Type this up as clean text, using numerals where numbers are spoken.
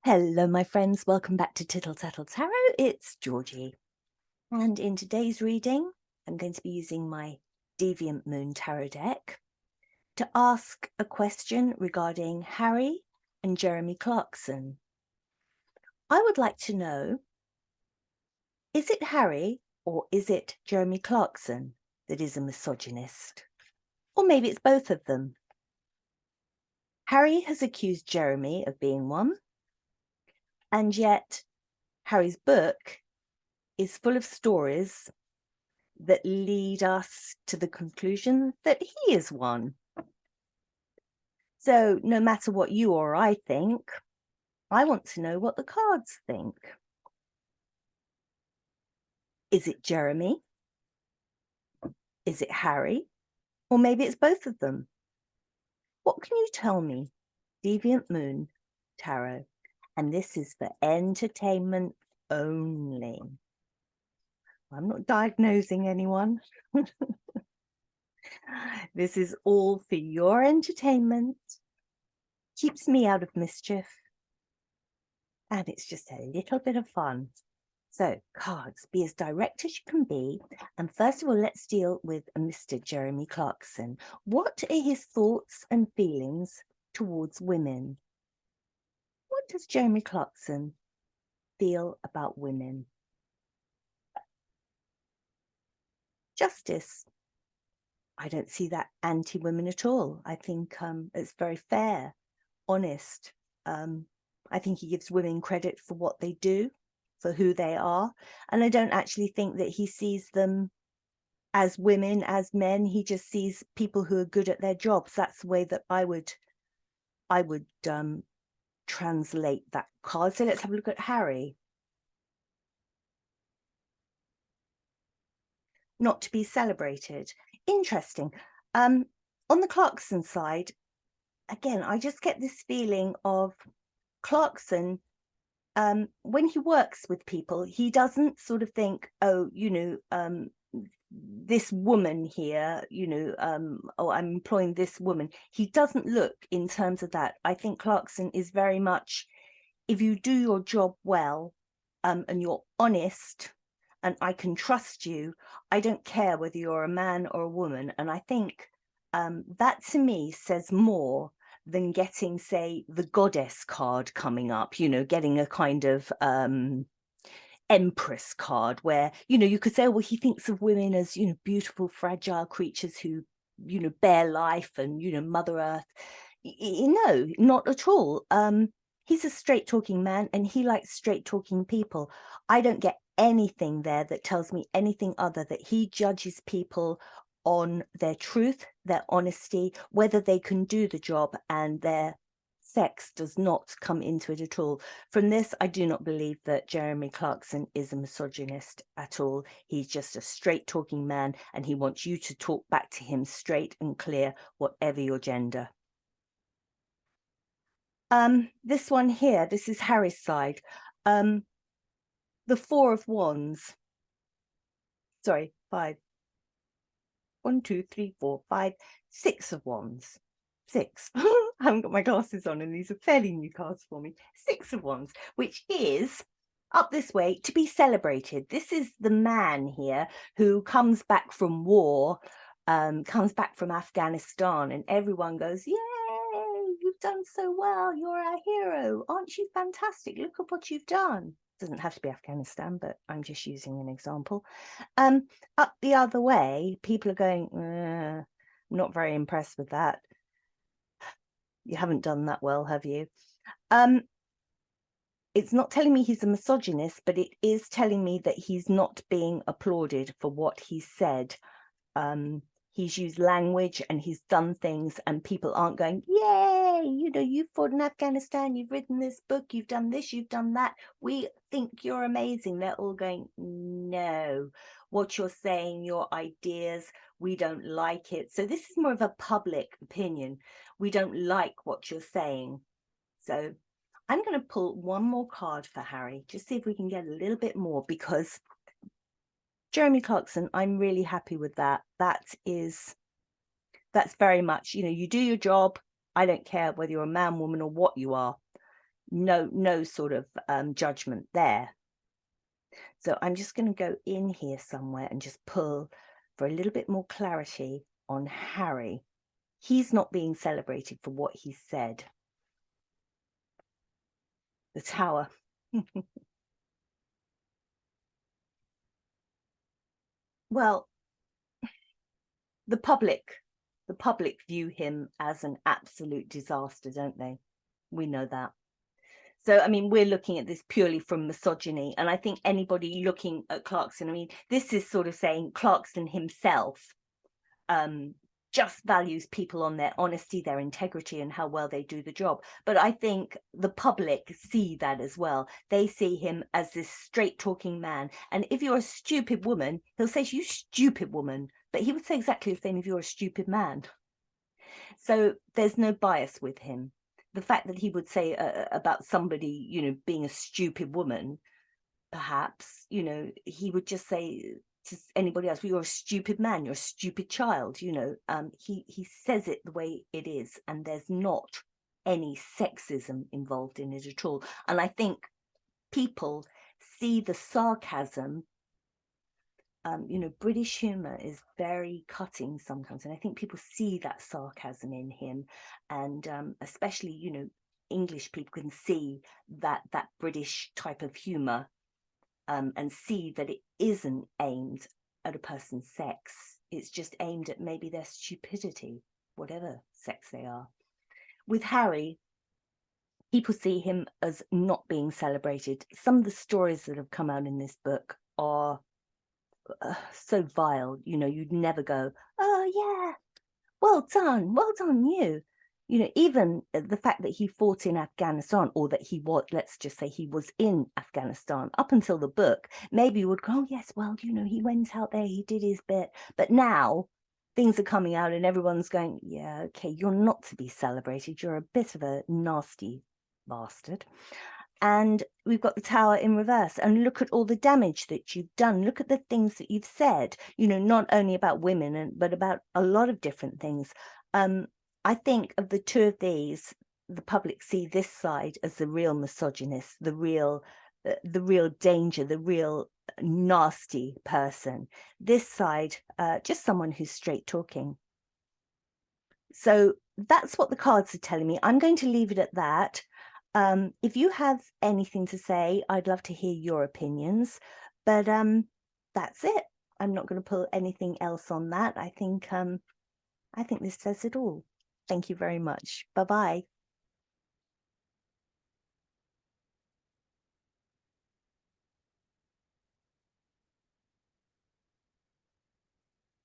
Hello, my friends. Welcome back to Tittle Tattle Tarot. It's Georgie. And in today's reading, I'm going to be using my Deviant Moon tarot deck to ask a question regarding Harry and Jeremy Clarkson. I would like to know, is it Harry or is it Jeremy Clarkson that is a misogynist? Or maybe it's both of them. Harry has accused Jeremy of being one, and yet Harry's book is full of stories that lead us to the conclusion that he is one. So no matter what you or I think, I want to know what the cards think. Is it Jeremy? Is it Harry? Or maybe it's both of them. What can you tell me? Deviant Moon Tarot. And this is for entertainment only. I'm not diagnosing anyone. This is all for your entertainment. Keeps me out of mischief. And it's just a little bit of fun. So cards, be as direct as you can be. And first of all, let's deal with Mr. Jeremy Clarkson. What are his thoughts and feelings towards women? What does Jeremy Clarkson feel about women? Justice. I don't see that anti-women at all. I think it's very fair, honest. I think he gives women credit for what they do, for who they are. And I don't actually think that he sees them as women, as men. He just sees people who are good at their jobs. That's the way that I would translate that card. So let's have a look at Harry. Not to be celebrated. Interesting. On the Clarkson side, again, I just get this feeling of Clarkson, when he works with people, he doesn't sort of think, oh, this woman here, oh, I'm employing this woman. He doesn't look in terms of that. I think Clarkson is very much, if you do your job well, and you're honest, and I can trust you, I don't care whether you're a man or a woman. And I think that to me says more than getting, say, the goddess card coming up, getting a kind of Empress card where, you could say, well, he thinks of women as, beautiful, fragile creatures who, bear life and, Mother Earth. No, not at all. He's a straight talking man and he likes straight talking people. I don't get anything there that tells me anything other that he judges people on their truth, their honesty, whether they can do the job, and their sex does not come into it at all. From this, I do not believe that Jeremy Clarkson is a misogynist at all. He's just a straight talking man and he wants you to talk back to him straight and clear, whatever your gender. This one here, this is Harry's side. The Four of Wands. Sorry, 5. 1, 2, 3, 4, 5, 6 of Wands. 6. I haven't got my glasses on and these are fairly new cards for me. 6 of Wands, which is up this way to be celebrated. This is the man here who comes back from war, comes back from Afghanistan, and everyone goes, yay, you've done so well, you're our hero, aren't you fantastic, look at what you've done. Doesn't have to be Afghanistan, but I'm just using an example. Up the other way, people are going, I'm not very impressed with that. You haven't done that well, have you? It's not telling me he's a misogynist, but it is telling me that he's not being applauded for what he said. He's used language and he's done things and people aren't going, yay, you've fought in Afghanistan, you've written this book, you've done this, you've done that, we think you're amazing. They're all going, no, what you're saying, your ideas, we don't like it. So this is more of a public opinion. We don't like what you're saying. So I'm going to pull one more card for Harry, just see if we can get a little bit more, because Jeremy Clarkson, I'm really happy with that. That's very much, you do your job. I don't care whether you're a man, woman, or what you are. no sort of judgment there. So I'm just going to go in here somewhere and just pull for a little bit more clarity on Harry. He's not being celebrated for what he said. The Tower. Well, the public view him as an absolute disaster, don't they? We know that. So, I mean, we're looking at this purely from misogyny. And I think anybody looking at Clarkson, I mean, this is sort of saying Clarkson himself just values people on their honesty, their integrity, and how well they do the job. But I think the public see that as well. They see him as this straight talking man. And if you're a stupid woman, he'll say, you stupid woman. But he would say exactly the same if you're a stupid man. So there's no bias with him. The fact that he would say about somebody, you know, being a stupid woman, perhaps, you know, he would just say to anybody else, well, you're a stupid man, you're a stupid child, you know. He says it the way it is, and there's not any sexism involved in it at all. And I think people see the sarcasm. You know, British humor is very cutting sometimes, and I think people see that sarcasm in him, and especially, you know, English people can see that British type of humor, and see that it isn't aimed at a person's sex. It's just aimed at maybe their stupidity, whatever sex they are. With Harry, people see him as not being celebrated. Some of the stories that have come out in this book are so vile, you know. You'd never go, oh yeah, well done you. You know, even the fact that he fought in Afghanistan, or that he was, let's just say he was in Afghanistan up until the book, maybe you would go, oh yes, well, you know, he went out there, he did his bit. But now things are coming out and everyone's going, yeah, okay, you're not to be celebrated, you're a bit of a nasty bastard. And we've got the Tower in reverse, and look at all the damage that you've done. Look at the things that you've said, you know, not only about women, but about a lot of different things. I think of the two of these, the public see this side as the real misogynist, the real danger, the real nasty person. This side, just someone who's straight talking. So that's what the cards are telling me. I'm going to leave it at that. If you have anything to say, I'd love to hear your opinions, but that's it. I'm not going to pull anything else on that. I think this says it all. Thank you very much. Bye-bye.